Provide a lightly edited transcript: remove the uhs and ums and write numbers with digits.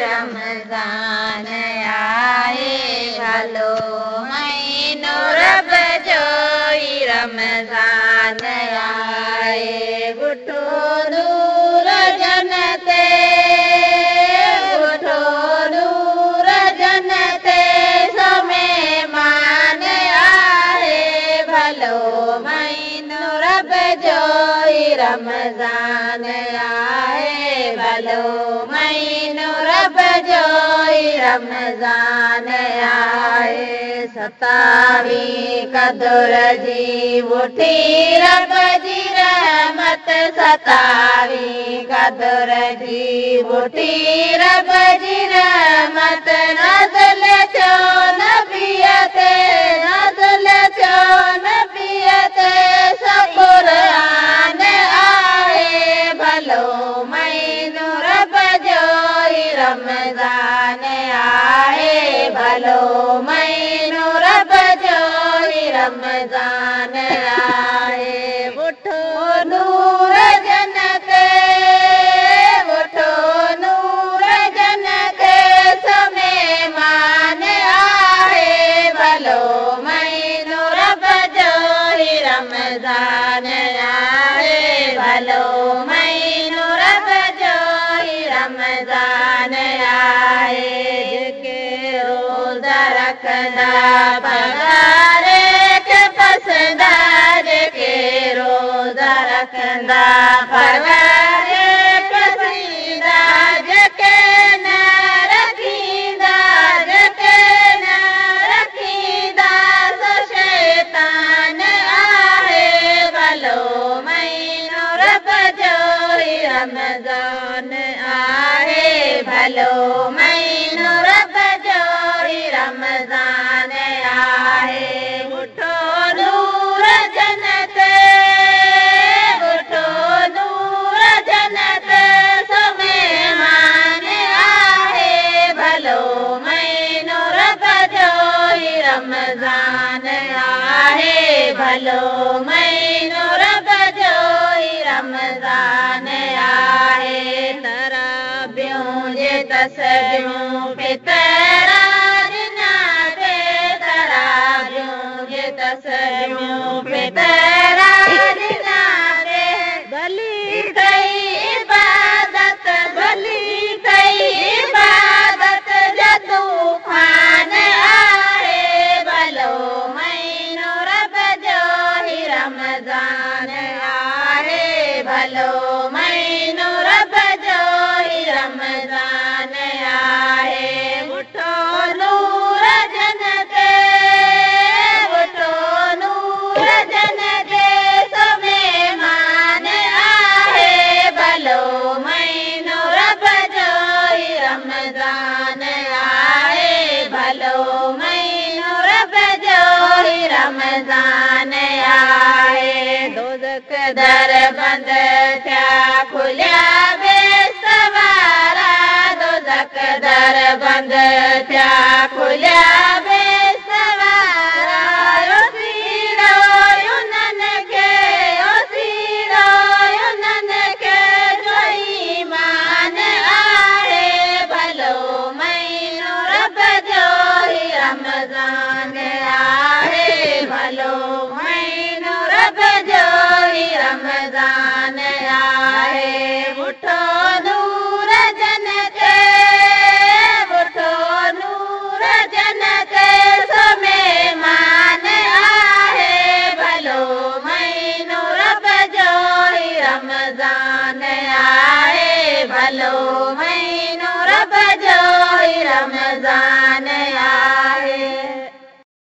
रमज़ान आए भलो महीनो रब जो रमज़ान आए गुठो नूर जनते गुठो नूर जनते सोमे मान आए भलो महीनो रब जो रमज़ान आए भलो महीनो रब जो रमज़ान आए सतावी कदुर जी उठी रब जी रहमत सतावी कदुर जी उठी रब जी रहमत नाज़िल चो नबीअ ते नाज़िल चो नबीअ ते क़ुरआन आहे भलो महीनो रब जो रमज़ान आए भलो महीनो रब जो रमज़ान आए उठो नूर जनते उठो नूर जनते समय मान आहे भलो महीनो रब जो रमज़ान आए भलो महीनो रब जो रमज़ान आए के रोज़ा रखंदा पगार के पसंदार के रोज़ा रखंदा पगार के पसंदार के न रखींदा के न रखींदा सो शैतान आहे भलो महीनो रब जो रमज़ान आए भलो महीनो रब जो रमज़ान आए उठो नूर जनते उठो नूर जनते समय मान आहे भलो महीनो रब जो रमज़ान आहे भलो महीनो रब जो रमज़ान आहे तराबियूं जे तस्बियूं पितरा ॾिना ते तराबियूं जे तस्बियूं पितरा ॾिना ते भली कई इबादत भली कई इबादत जदू खान आहे भलो महीनो रब जो रमज़ान आहे भलो महीनो रब जो रमज़ान आहे उठो नूर जनते उठो नूर जनते समय मान आहे भलो महीनो रब जो रमज़ान आहे भलो महीनो रब जो रमज़ान आहे दोज़ख दर बंद थिया खुलिया बेसवारा दोज़ख दर बंद थिया खुलिया बेसवारा ओ सीड़ो उन्हनि खे ओ सीड़ो उन्हनि खे जो ईमान आहे भलो महीनो रब जो रमज़ान आहे भलो महीनो रब जो रमज़ान आहे उठो नूर जनते उठो नूर जनते समय मान आहे भलो महीनो रब जो रमज़ान आहे भलो महीनो रब जो रमज़ान